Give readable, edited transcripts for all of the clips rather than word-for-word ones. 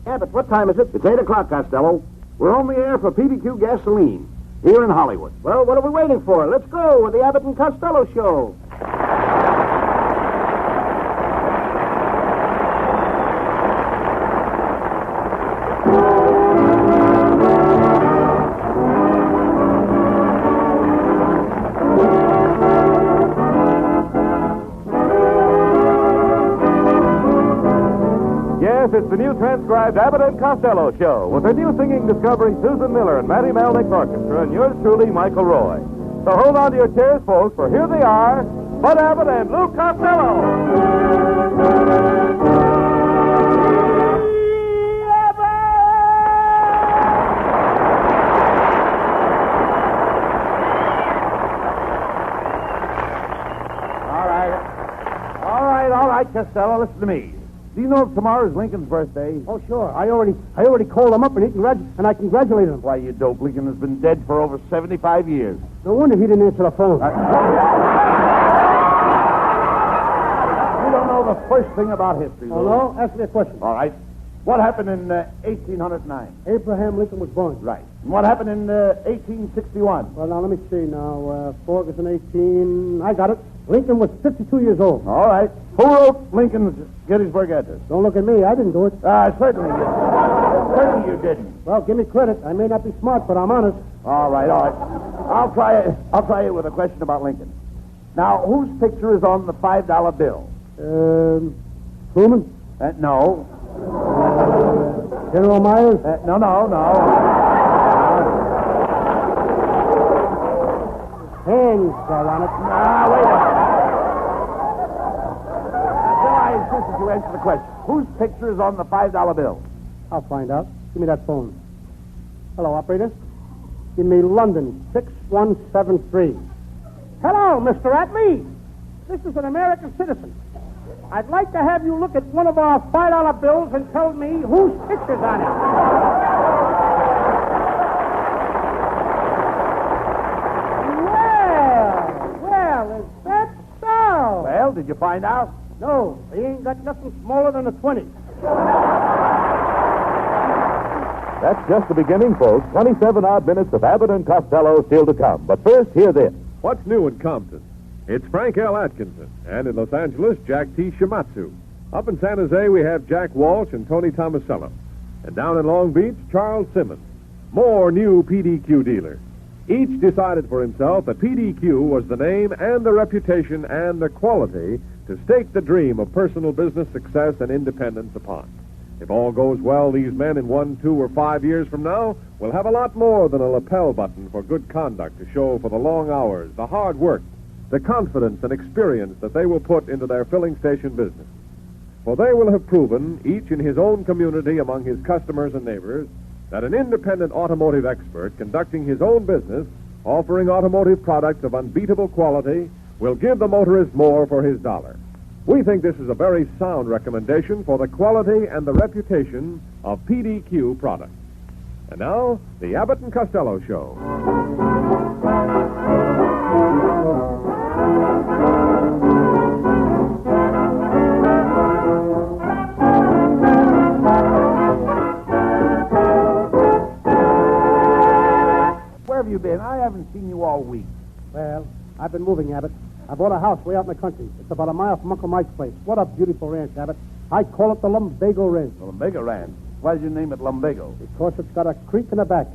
Abbott, what time is it? It's 8 o'clock, Costello. We're on the air for PDQ Gasoline, here in Hollywood. Well, what are we waiting for? Let's go with the Abbott and Costello Show. Yes, it's the new transcribed Abbott and Costello Show with a new singing discovery Susan Miller and Matty Melnick's orchestra and yours truly, Michael Roy. So hold on to your chairs, folks, for here they are, Bud Abbott and Lou Costello. All right, Costello, listen to me. Do you know if tomorrow is Lincoln's birthday? Oh, sure. I already called him up and I congratulated him. Why, you dope, Lincoln has been dead for over 75 years. No wonder he didn't answer the phone. You don't know the first thing about history, Oh, Lou. no? Ask me a question. All right. What happened in 1809? Abraham Lincoln was born. Right. And what happened in 1861? Well, now, let me see now. 4 was in 18... I got it. Lincoln was 52 years old. All right. Who wrote Lincoln's Gettysburg Address? Don't look at me. I didn't do it. Certainly you didn't. Certainly you didn't. Well, give me credit. I may not be smart, but I'm honest. All right. I'll try it with a question about Lincoln. Now, whose picture is on the $5 bill? Truman? No. General Myers? No. Hands are on it. Wait a minute. Until I insist that you answer the question. Whose picture is on the $5 bill? I'll find out. Give me that phone. Hello, operator. Give me London, 6173. Hello, Mr. Atley. This is an American citizen. I'd like to have you look at one of our $5 bills and tell me whose picture's on it. Well, is that so? Well, did you find out? No, he ain't got nothing smaller than a 20. That's just the beginning, folks. 27 odd minutes of Abbott and Costello still to come. But first, hear this. What's new in Compton? It's Frank L. Atkinson. And in Los Angeles, Jack T. Shimatsu. Up in San Jose, we have Jack Walsh and Tony Tomasello. And down in Long Beach, Charles Simmons. More new PDQ dealers. Each decided for himself that PDQ was the name and the reputation and the quality to stake the dream of personal business success and independence upon. If all goes well, these men in 1, 2, or 5 years from now will have a lot more than a lapel button for good conduct to show for the long hours, the hard work, the confidence and experience that they will put into their filling station business. For they will have proven, each in his own community among his customers and neighbors, that an independent automotive expert conducting his own business, offering automotive products of unbeatable quality, will give the motorist more for his dollar. We think this is a very sound recommendation for the quality and the reputation of PDQ products. And now, the Abbott and Costello Show. Where have you been? I haven't seen you all week. Well, I've been moving, Abbott. I bought a house way out in the country. It's about a mile from Uncle Mike's place. What a beautiful ranch, Abbott. I call it the Lumbago Ranch. The Lumbago Ranch. Why did you name it Lumbago? Because it's got a creek in the back.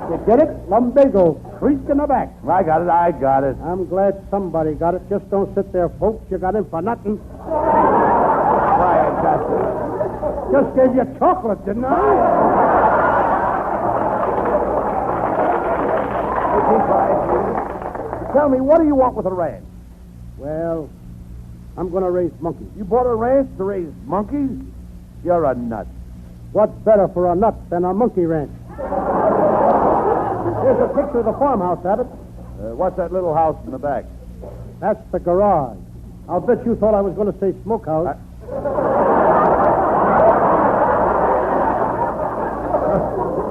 You get it? Lumbago. Creek in the back. I got it. I'm glad somebody got it. Just don't sit there, folks. You got in for nothing. Quiet, Costello. Just gave you chocolate, didn't I? Tell me, what do you want with a ranch? Well, I'm going to raise monkeys. You bought a ranch to raise monkeys? You're a nut. What's better for a nut than a monkey ranch? Here's a picture of the farmhouse, Abbott. What's that little house in the back? That's the garage. I'll bet you thought I was going to say smokehouse.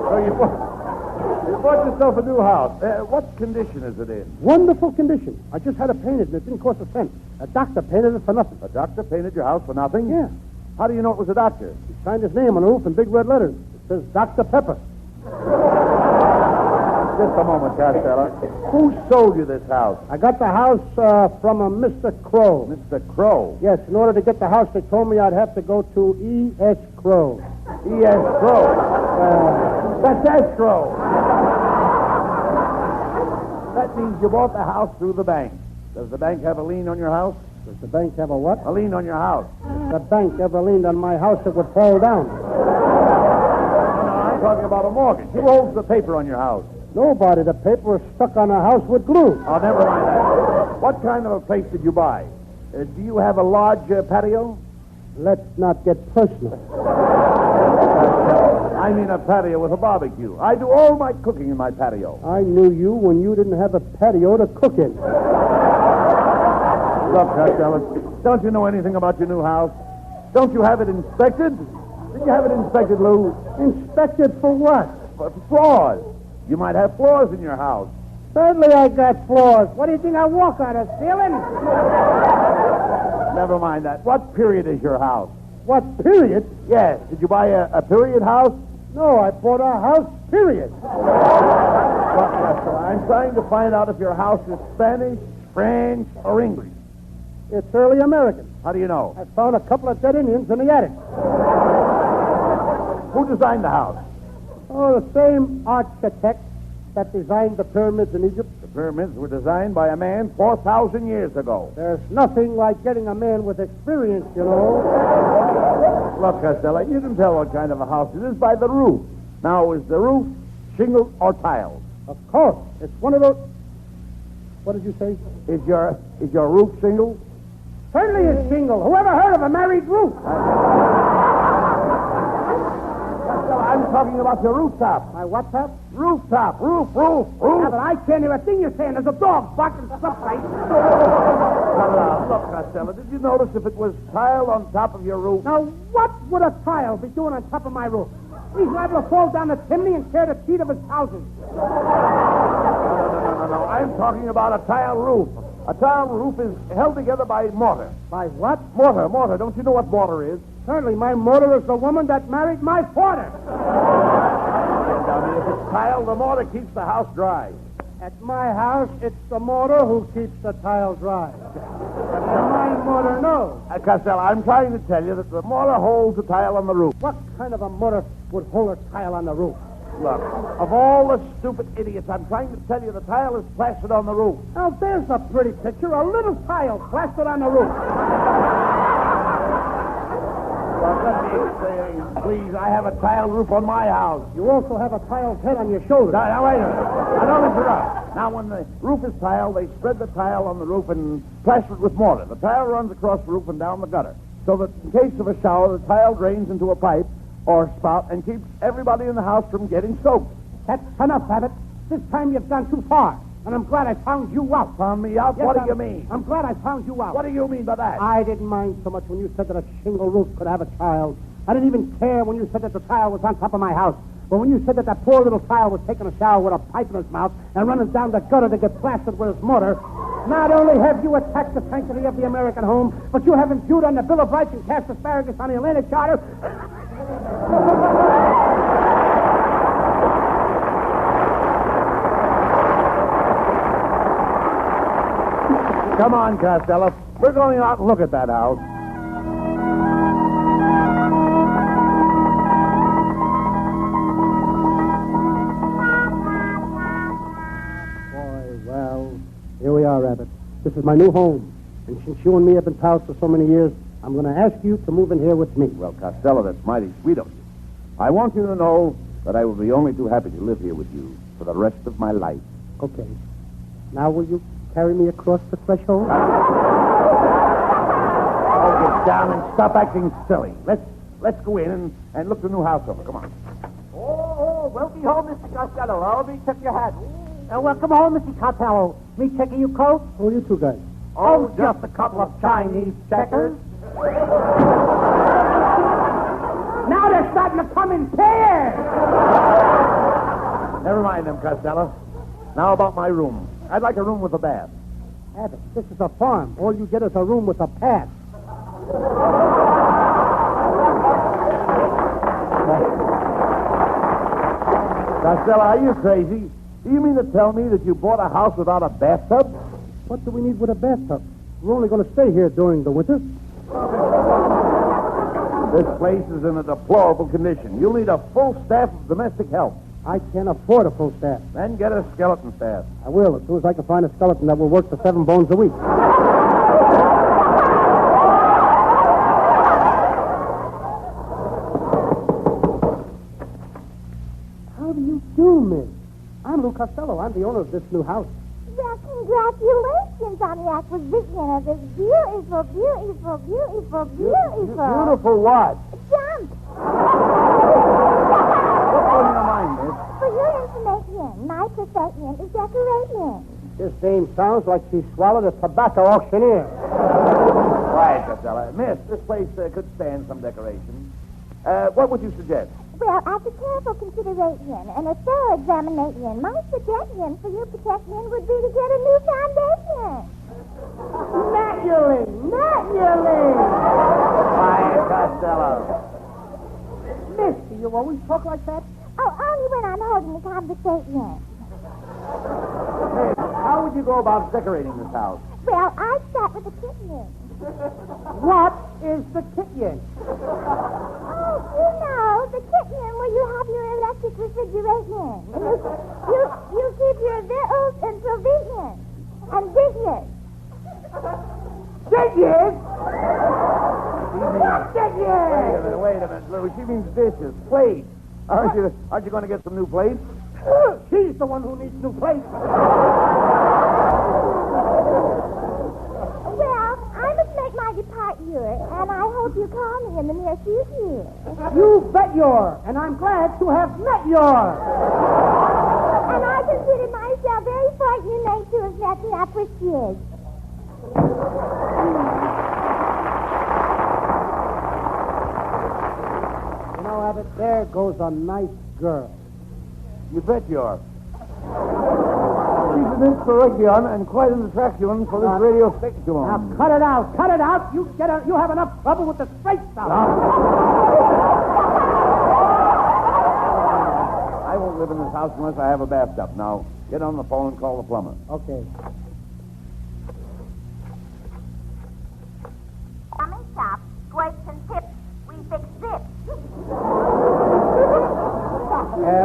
So you bought yourself a new house. What condition is it in? Wonderful condition. I just had it painted, and it didn't cost a cent. A doctor painted it for nothing. A doctor painted your house for nothing? Yeah. How do you know it was a doctor? He signed his name on the roof in big red letters. It says Dr. Pepper. Just a moment, Costello. Who sold you this house? I got the house from a Mr. Crow. Mr. Crow. Yes, in order to get the house, they told me I'd have to go to E.S. Crow. E.S. Crow. That's escrow. That means you bought the house through the bank. Does the bank have a lien on your house? Does the bank have a what? A lien on your house. If the bank ever leaned on my house, it would fall down. I'm talking about a mortgage. Who holds the paper on your house? Nobody. The paper is stuck on the house with glue. Oh, never mind that. What kind of a place did you buy? Do you have a large patio? Let's not get personal. I mean a patio with a barbecue. I do all my cooking in my patio. I knew you when you didn't have a patio to cook in. Look, Costello, don't you know anything about your new house? Don't you have it inspected? Did you have it inspected, Lou? Inspected for what? For flaws. You might have flaws in your house. Certainly I got flaws. What do you think I walk on, a ceiling? Never mind that. What period is your house? What period? Yes. Did you buy a period house? No, I bought a house, period. Look, Costello, I'm trying to find out if your house is Spanish, French, or English. It's early American. How do you know? I found a couple of dead Indians in the attic. Who designed the house? Oh, the same architect that designed the pyramids in Egypt. The pyramids were designed by a man 4,000 years ago. There's nothing like getting a man with experience, you know. Look, Costello, you can tell what kind of a house it is by the roof. Now, is the roof shingled or tiled? Of course. It's one of those... What did you say? Is your roof shingled? Certainly it's shingle. Whoever heard of a married roof? Costello, I'm talking about your rooftop. My what top? Rooftop. Roof. Yeah, but I can't hear a thing you're saying. There's a dog barking someplace. Look, Costello, did you notice if it was tiled on top of your roof? Now, what would a tile be doing on top of my roof? He's liable to fall down the chimney and tear the teeth of his houses. No. I'm talking about a tile roof. A tile roof is held together by mortar. By what? Mortar. Don't you know what mortar is? Certainly, my mortar is the woman that married my father. If it's tile, the mortar keeps the house dry. At my house, it's the mortar who keeps the tile dry. My mortar knows. Costello, I'm trying to tell you that the mortar holds the tile on the roof. What kind of a mortar would hold a tile on the roof? Look, of all the stupid idiots, I'm trying to tell you the tile is plastered on the roof. Now, there's a pretty picture. A little tile plastered on the roof. Well, let me explain, please. I have a tile roof on my house. You also have a tile's head on your shoulder. Now, wait a minute. Now, don't interrupt. Now, when the roof is tiled, they spread the tile on the roof and plaster it with mortar. The tile runs across the roof and down the gutter, so that in case of a shower, the tile drains into a pipe or spout and keeps everybody in the house from getting soaked. That's enough, Abbott. This time you've gone too far, and I'm glad I found you out. Found me out? Yes, What do you mean? I'm glad I found you out. What do you mean by that? I didn't mind so much when you said that a shingle roof could have a child. I didn't even care when you said that the tile was on top of my house. But when you said that that poor little tile was taking a shower with a pipe in his mouth and running down the gutter to get plastered with his mortar, not only have you attacked the sanctity of the American home, but you have impugned on the Bill of Rights and cast asparagus on the Atlantic Charter. Come on, Costello. We're going out and look at that house. Here we are, Abbott. This is my new home. And since you and me have been pals for so many years, I'm going to ask you to move in here with me. Well, Costello, that's mighty sweet of you. I want you to know that I will be only too happy to live here with you for the rest of my life. Okay. Now will you carry me across the threshold? Oh, get down and stop acting silly. Let's go in and look the new house over. Come on. Oh, welcome home, Mr. Costello. Oh, me took your hat. Welcome home, Mr. Costello. Me checking your coat? Who are you two guys? Oh, just a couple of Chinese checkers. Now they're starting to come in pairs. Never mind them, Costello. Now about my room. I'd like a room with a bath. Abbott, this is a farm. All you get is a room with a path. Costello, are you crazy? Do you mean to tell me that you bought a house without a bathtub? What do we need with a bathtub? We're only going to stay here during the winter. This place is in a deplorable condition. You'll need a full staff of domestic help. I can't afford a full staff. Then get a skeleton staff. I will, as soon as I can find a skeleton that will work the 7 bones a week. How do you do, miss? I'm Lou Costello. I'm the owner of this new house. Well, congratulations on the acquisition of this beautiful, beautiful, beautiful, beautiful... Beautiful what? Jump! What's on your mind, miss? For your information, my profession is decorating. This dame sounds like she swallowed a tobacco auctioneer. Quiet, Costello. Miss, this place could stand some decoration. What would you suggest? Well, after careful consideration and a thorough examination, my suggestion for your protection would be to get a new foundation. Naturally! Quiet, Costello. Misty, you always talk like that? Oh, only when I'm holding a conversation. Miss, how would you go about decorating this house? Well, I'd start with the kitchen. What is the kitchen? Oh, you know, the kitchen where you have your electric refrigeration. You keep your victuals and provisions. And dishes. Dishes? Wait a minute, Lou. She means dishes, plates. Aren't you going to get some new plates? She's the one who needs new plates. Well, I must make my departure, and I hope you call me in the near future. You bet you're, and I'm glad to have met your. And I consider myself very fortunate to have met the appreciation. You know, Abbott, there goes a nice girl. You bet you are. She's an inspiration and quite an attraction for this radio station. Now, cut it out. You have enough trouble with the straight stuff. I won't live in this house unless I have a bathtub. Now, get on the phone and call the plumber. Okay. Plumbing shop, squirts and tips. We fix this.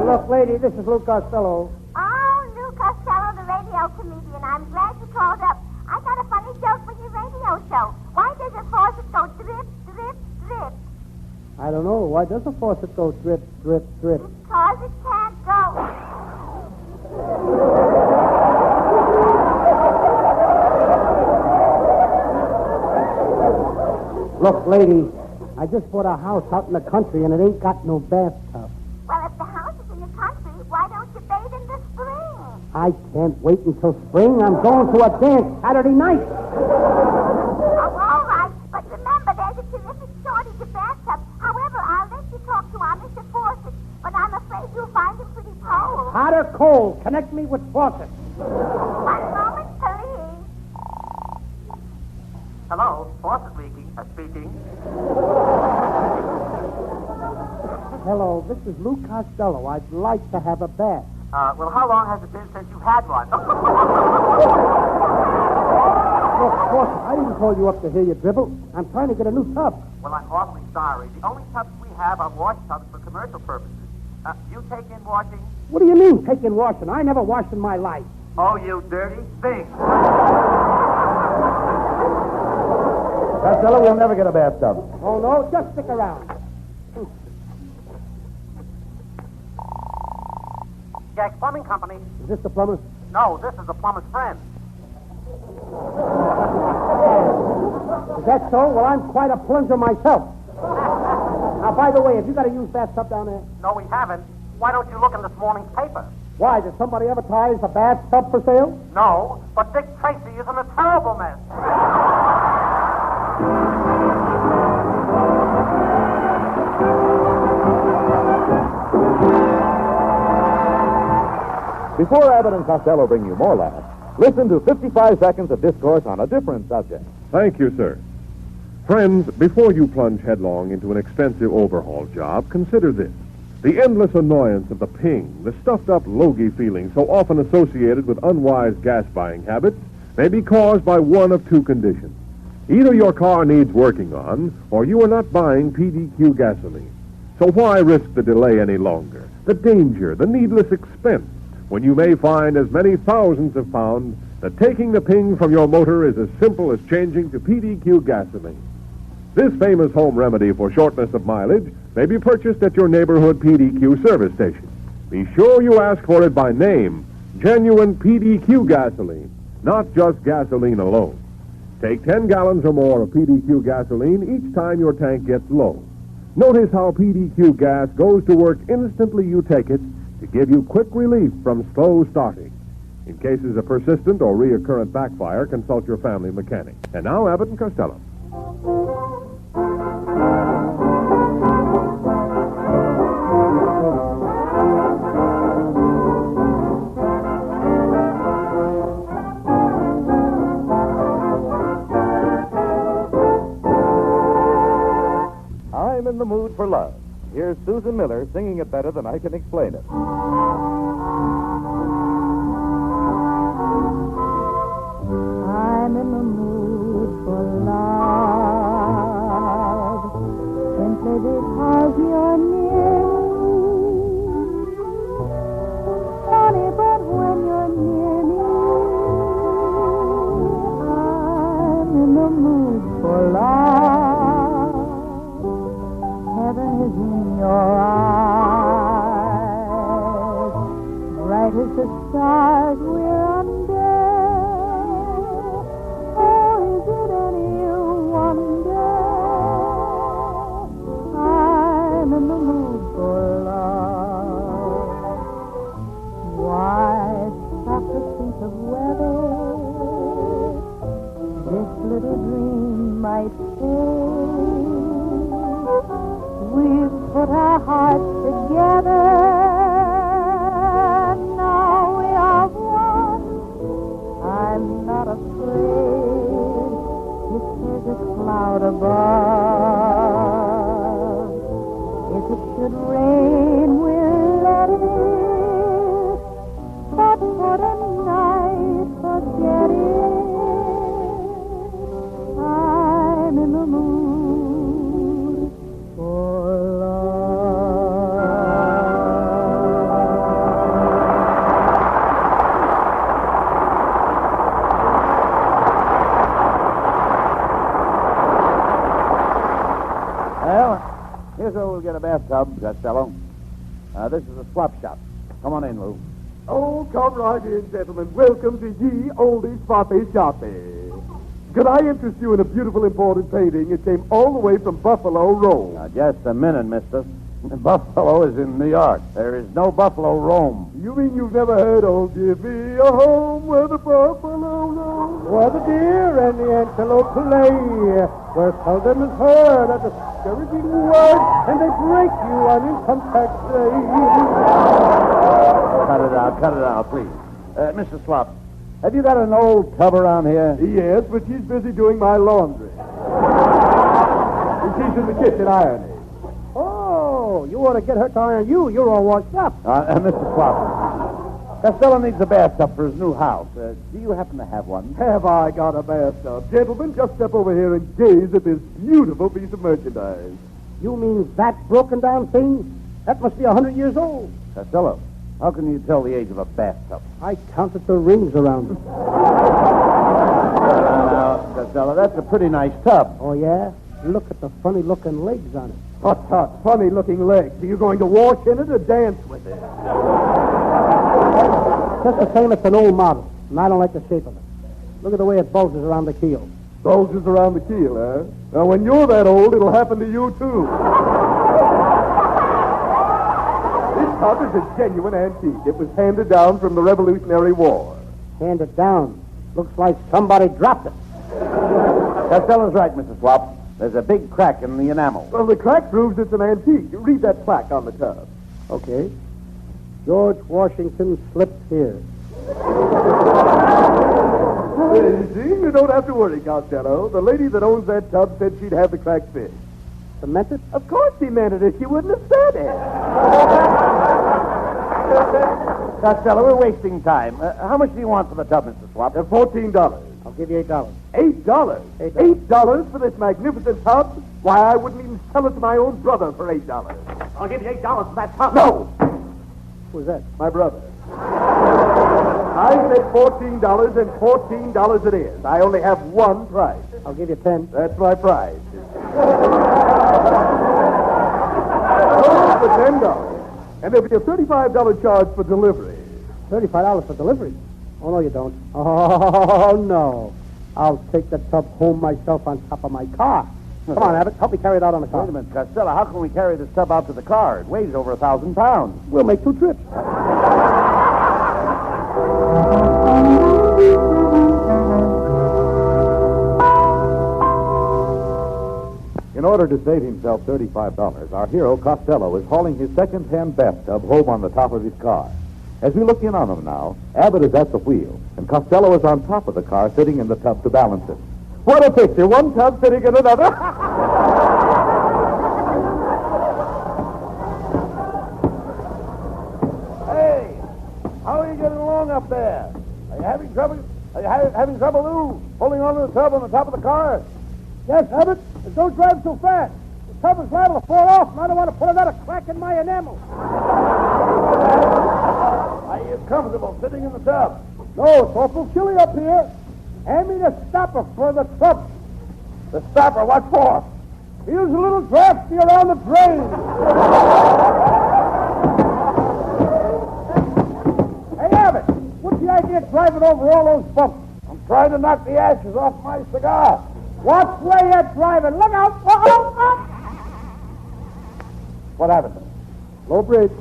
Look, lady, this is Lou Costello. Oh, Lou Costello, the radio comedian. I'm glad you called up. I got a funny joke for your radio show. Why does a faucet go drip, drip, drip? I don't know. Why does a faucet go drip, drip, drip? Because it can't go. Look, lady, I just bought a house out in the country, and it ain't got no bathtub. Well, if the house is in the country, why don't you bathe in the spring? I can't wait until spring. I'm going to a dance Saturday night. Oh, all right. But remember, there's a terrific shortage of bathtubs. However, I'll let you talk to our Mr. Fawcett, but I'm afraid you'll find him pretty cold. Hot or cold? Connect me with Fawcett. One moment, please. Hello, Fawcett speaking. Hello, this is Lou Costello. I'd like to have a bath. Well, how long has it been since you had one? Look, Fawcett, I didn't call you up to hear you dribble. I'm trying to get a new tub. Well, I'm awfully sorry. The only tubs we have are wash tubs for commercial purposes. You take in washing? What do you mean, taking washing? I never washed in my life. Oh, you dirty thing. Costello, we'll never get a bathtub. Oh, no? Just stick around. Jack's Plumbing Company. Is this the plumber? No, this is the plumber's friend. Is that so? Well, I'm quite a plunger myself. Now, by the way, have you got a used bathtub down there? No, we haven't. Why don't you look in this morning's paper? Why, did somebody advertise a bathtub for sale? No, but Dick Tracy is in a terrible mess. Before Abbott and Costello bring you more laughs, listen to 55 seconds of discourse on a different subject. Thank you, sir. Friends, before you plunge headlong into an expensive overhaul job, consider this. The endless annoyance of the ping, the stuffed-up logy feeling so often associated with unwise gas-buying habits, may be caused by one of two conditions. Either your car needs working on, or you are not buying PDQ gasoline. So why risk the delay any longer, the danger, the needless expense, when you may find, as many thousands have found, that taking the ping from your motor is as simple as changing to PDQ gasoline. This famous home remedy for shortness of mileage may be purchased at your neighborhood PDQ service station. Be sure you ask for it by name, genuine PDQ gasoline, not just gasoline alone. Take 10 gallons or more of PDQ gasoline each time your tank gets low. Notice how PDQ gas goes to work instantly you take it to give you quick relief from slow starting. In cases of persistent or reoccurrent backfire, consult your family mechanic. And now, Abbott and Costello. I'm in the mood for love. Here's Susan Miller singing it better than I can explain it. I'm in the mood for love, simply because you're near me. Funny, but when you're near me, I'm in the mood for love. Heaven is in your eyes, bright as the stars we're under. Little dream might fade. We've put our hearts together. Now we are one. I'm not afraid if there's a cloud above. If it should rain, we'll let it. But for tonight, forget it. I'm in the mood for love. Well, here's where we'll get a bathtub, Costello. This is a slop shop. Come on in, Lou. Oh, come right in, gentlemen. Welcome to ye olde sloppy shoppy. Could I interest you in a beautiful imported painting? It came all the way from Buffalo, Rome. Now, just a minute, mister. Buffalo is in New York. There is no Buffalo, Rome. You mean you've never heard, oh, give me a home where the buffalo roam? Where the deer and the antelope play, where seldom is heard a discouraging word, and they break you on income tax day. Cut it out, please. Mr. Slop, have you got an old tub around here? Yes, but she's busy doing my laundry. She's in the kitchen ironing. Oh, you ought to get her to iron you. You're all washed up. Mr. Slop, Costello needs a bathtub for his new house. Do you happen to have one? Have I got a bathtub? Gentlemen, just step over here and gaze at this beautiful piece of merchandise. You mean that broken down thing? That must be 100 years old. Costello, how can you tell the age of a bathtub? I counted the rings around it. Now, Costello, that's a pretty nice tub. Oh, yeah? Look at the funny-looking legs on it. Tut, tut, funny-looking legs. Are you going to wash in it or dance with it? Just the same, it's an old model, and I don't like the shape of it. Look at the way it bulges around the keel. Bulges around the keel, huh? Now, when you're that old, it'll happen to you, too. This tub is a genuine antique. It was handed down from the Revolutionary War. Handed down. Looks like somebody dropped it. Costello's right, Mr. Slop. There's a big crack in the enamel. Well, the crack proves it's an antique. Read that plaque on the tub. Okay. George Washington slipped here. You see, you don't have to worry, Costello. The lady that owns that tub said she'd have the crack fixed. meant it? Of course he meant it, or she wouldn't have said it. Costello, we're wasting time. How much do you want for the tub, Mr. Swap? $14. I'll give you $8. $8? $8 for this magnificent tub? Why, I wouldn't even sell it to my own brother for $8. I'll give you $8 for that tub. No! Who's that? My brother. I said $14, and $14 it is. I only have one price. I'll give you 10. That's my prize. For $10. And there'll be a $35 charge for delivery. $35 for delivery? Oh, no, you don't. Oh, no. I'll take the tub home myself on top of my car. Come on, Abbott. Help me carry it out on the car. Wait a minute, Costello. How can we carry this tub out to the car? It weighs over 1,000 pounds. We'll make 2 trips. In order to save himself $35, our hero, Costello, is hauling his second-hand bathtub home on the top of his car. As we look in on him now, Abbott is at the wheel, and Costello is on top of the car, sitting in the tub to balance it. What a picture! One tub sitting in another. Hey, how are you getting along up there? Are you having trouble? Having trouble, Lou, holding on to the tub on the top of the car? Yes, Abbott. But don't drive so fast. The tub is liable to fall off, and I don't want to put another crack in my enamel. Are you comfortable sitting in the tub? No, it's awful chilly up here. Hand me the stopper for the tub. The stopper, what for? Feels a little drafty around the drain. Hey, Abbott, what's the idea of driving over all those bumps? I'm trying to knock the ashes off my cigar. Watch where you're driving. Look out. What happened? Low bridge.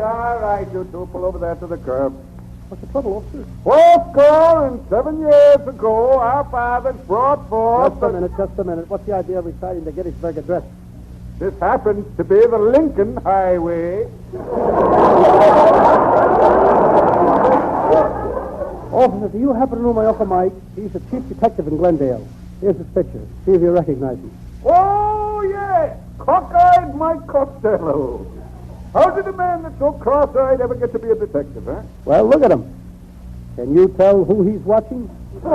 All right, you two, pull over there to the curb. What's the trouble, officer? 7 years ago, our fathers brought forth... Just a minute. What's the idea of reciting the Gettysburg Address? This happens to be the Lincoln Highway. Officer, do you happen to know my Uncle Mike? He's the chief detective in Glendale. Here's his picture. See if you recognize him. Oh, yes, cockeyed Mike Costello. How did a man that's so cross-eyed ever get to be a detective, huh? Well, look at him. Can you tell who he's watching? Oh,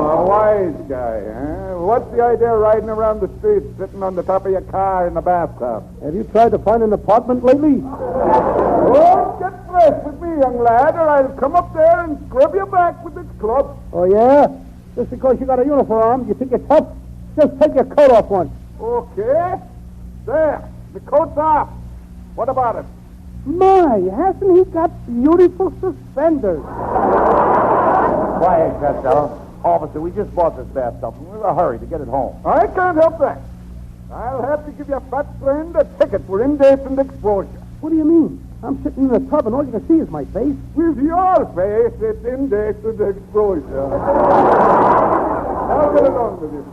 a wise guy, huh? What's the idea of riding around the streets sitting on the top of your car in the bathtub? Have you tried to find an apartment lately? Oh, get fresh with me, young lad, or I'll come up there and scrub your back with this club. Oh, yeah? Just because you got a uniform, you think you're tough? Just take your coat off once. Okay. There, the coat's off. What about it? My, hasn't he got beautiful suspenders? Quiet, Costello. Officer, we just bought this bathtub, and we're in a hurry to get it home. I can't help that. I'll have to give your fat friend a ticket for indecent exposure. What do you mean? I'm sitting in the tub, and all you can see is my face. With your face, it's indecent exposure. Now get along with you.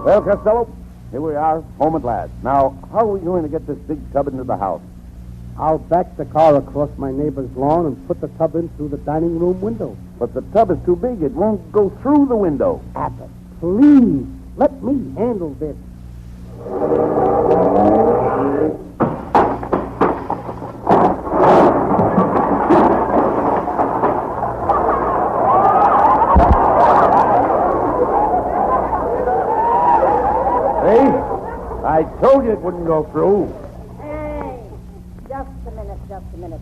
Well, Costello, here we are, home at last. Now, how are we going to get this big tub into the house? I'll back the car across my neighbor's lawn and put the tub in through the dining room window. But the tub is too big. It won't go through the window. Abbott, please, let me handle this. I told you it wouldn't go through. Hey, just a minute.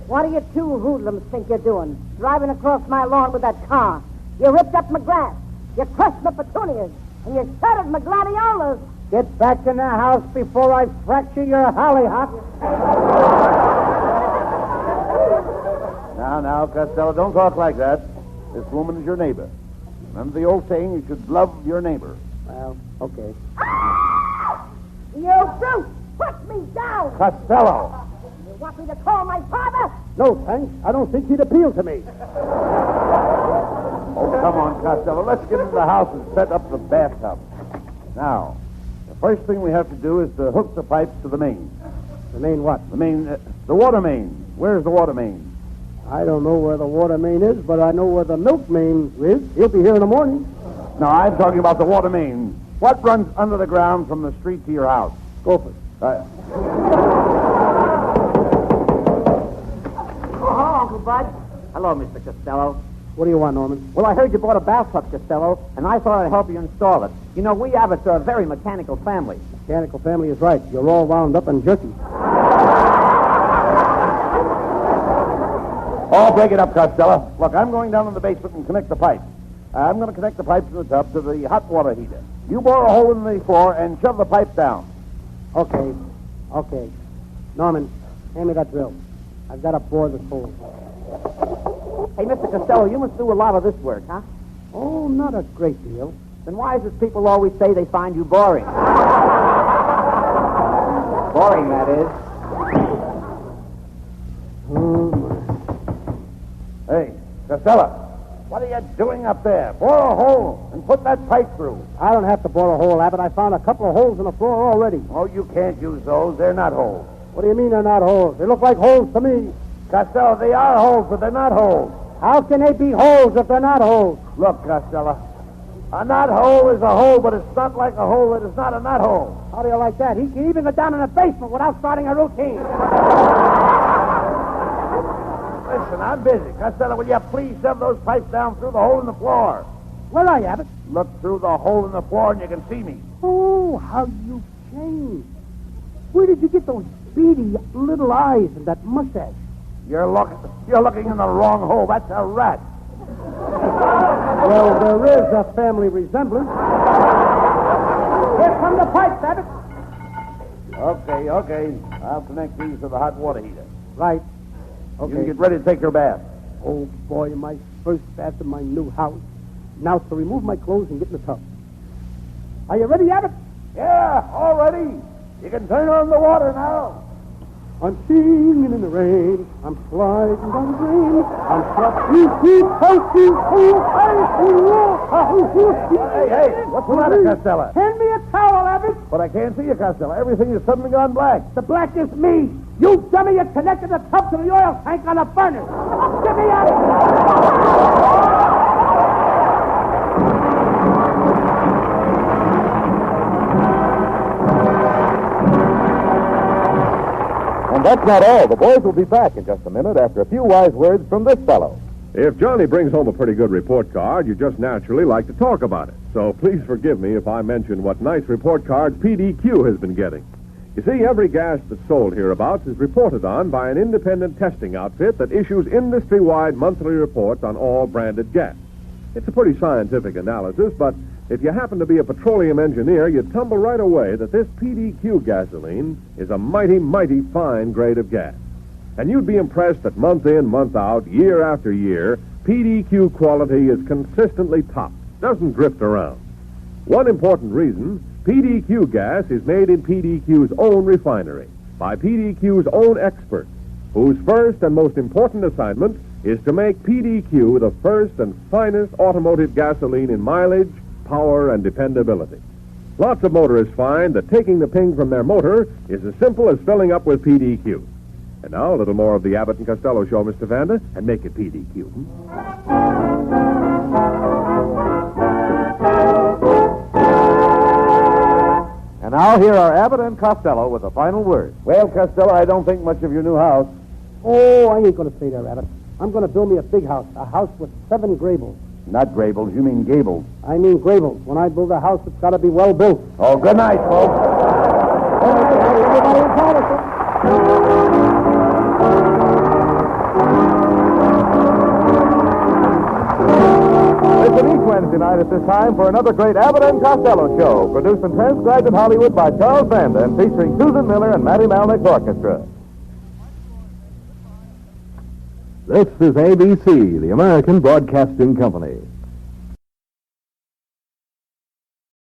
What do you two hoodlums think you're doing? Driving across my lawn with that car. You ripped up my grass. You crushed my petunias. And you shattered my gladiolas. Get back in the house before I fracture your hollyhock. Now, Costello, don't talk like that. This woman is your neighbor. Remember the old saying, you should love your neighbor. Well, okay. You brute! Put me down! Costello! You want me to call my father? No, thanks. I don't think he'd appeal to me. Oh, come on, Costello. Let's get into the house and set up the bathtub. Now, the first thing we have to do is to hook the pipes to the main. The main what? The water main. Where's the water main? I don't know where the water main is, but I know where the milk main is. He'll be here in the morning. No, I'm talking about the water main. What runs under the ground from the street to your house? Go for it. Oh, Uncle Bud. Hello, Mr. Costello. What do you want, Norman? Well, I heard you bought a bathtub, Costello, and I thought I'd help you install it. You know, we Abbotts are a very mechanical family. Mechanical family is right. You're all wound up and jerky. Oh, break it up, Costello. Look, I'm going down in the basement and connect the pipes. I'm going to connect the pipes in the tub to the hot water heater. You bore a hole in the floor and shove the pipe down. Okay. Norman, hand me that drill. I've got to bore this hole. Hey, Mr. Costello, you must do a lot of this work, huh? Oh, not a great deal. Then why is it people always say they find you boring? Boring, that is. Hey, Costello, what are you doing up there? Bore a hole and put that pipe through. I don't have to bore a hole, Abbott. I found a couple of holes in the floor already. Oh, you can't use those. They're not holes. What do you mean they're not holes? They look like holes to me. Costello, they are holes, but they're not holes. How can they be holes if they're not holes? Look, Costello, a knot hole is a hole, but it's not like a hole that is not a knot hole. How do you like that? He can even go down in the basement without starting a routine. Listen, I'm busy. Costello, will you please shove those pipes down through the hole in the floor? Where are you, Abbott? Look through the hole in the floor and you can see me. Oh, how you've changed. Where did you get those beady little eyes and that mustache? You're looking in the wrong hole. That's a rat. Well, there is a family resemblance. Here come the pipes, Abbott. Okay. I'll connect these to the hot water heater. Right. You can get ready to take your bath. Oh, boy, my first bath in my new house. Now to remove my clothes and get in the tub. Are you ready, Abbott? Yeah, all ready. You can turn on the water now. I'm singing in the rain. I'm sliding down the drain. I'm Hey, what's the matter, Costello? Hand me a towel, Abbott. But I can't see you, Costello. Everything has suddenly gone black. The black is me. You dummy, you connected the tub to the oil tank on the furnace. Get me out of here. And that's not all. The boys will be back in just a minute after a few wise words from this fellow. If Johnny brings home a pretty good report card, you just naturally like to talk about it. So please forgive me if I mention what nice report cards PDQ has been getting. You see, every gas that's sold hereabouts is reported on by an independent testing outfit that issues industry-wide monthly reports on all branded gas. It's a pretty scientific analysis, but if you happen to be a petroleum engineer, you'd tumble right away that this PDQ gasoline is a mighty, mighty fine grade of gas. And you'd be impressed that month in, month out, year after year, PDQ quality is consistently top, doesn't drift around. One important reason, PDQ gas is made in PDQ's own refinery, by PDQ's own experts, whose first and most important assignment is to make PDQ the first and finest automotive gasoline in mileage, power, and dependability. Lots of motorists find that taking the ping from their motor is as simple as filling up with PDQ. And now a little more of the Abbott and Costello show, Mr. Vanda, and make it PDQ. And now here are Abbott and Costello with the final word. Well, Costello, I don't think much of your new house. Oh, I ain't going to stay there, Abbott. I'm going to build me a big house, a house with 7 Grables. Not Grables, you mean Gables. I mean Grables. When I build a house, it's got to be well built. Oh, good night, folks. Everybody in Patterson. Listen each Wednesday night at this time for another great Abbott and Costello show, produced and transcribed in Hollywood by Charles Vanda and featuring Susan Miller and Matty Malnick's orchestra. This is ABC, the American Broadcasting Company.